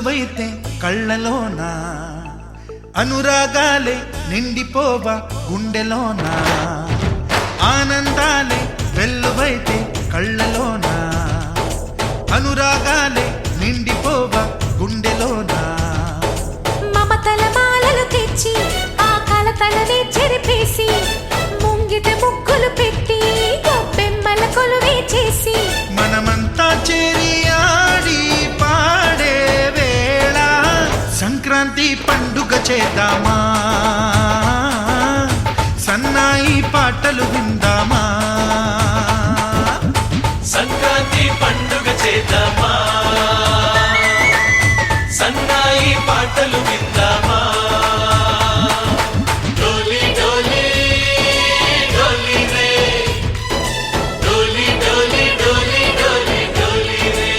కొలువైతే కళ్ళలోన అనురాగాలే నిండిపోవా గుండెలోన ఆనందాలే వెల్లువైతే కళ్ళలోన అనురాగాలే నిండిపోవా గుండెలోన మమతల మాలలు తెచ్చి ఆ కలతలనే చెరిపేసి ముంగిట ముగ్గులు పెట్టి గొప్పెమ్మల కొలువే చేసి మనమంతా చేరి ఆడి పాడే వేళ సంక్రాంతి పండుగ చేద్దామా సన్నాయి పాటలు విందామా సంక్రాంతి పండుగ చేద్దామా సన్నాయి పాటలు విందామా డోలి డోలి డోలి రే డోలి డోలి డోలి డోలి డోలి రే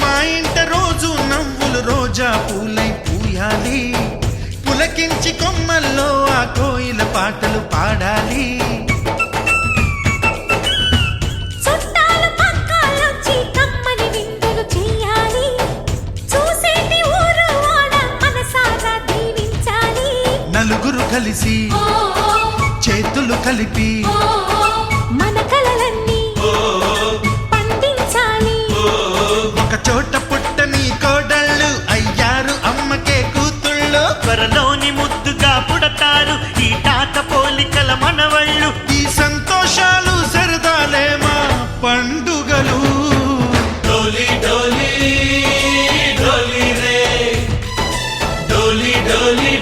మా ఇంట రోజు నవ్వులు రోజా పూలై పూయాలి పులకించి కొమ్మల్లో ఆ కోయిల పాటలు పాడాలి చుట్టాలు పక్కాలొచ్చి కమ్మని విందులు చెయ్యాలి చూసేటి ఊరు వాడ మనసారా దీవించాలి నలుగురు కలిసి చేతులు కలిపి మన కలలన్నీ పండించాలి ఒక చోట పుట్టని కోడళ్ళు అయ్యారు అమ్మకే కూతుళ్ళు త్వరలోని ముద్దుగా పుడతారు ఈ తాత పోలికల మనవళ్ళు ఈ సంతోషాలు సరదాలే మా పండుగలు డోలి డోలి డోలి రే డోలి డోలి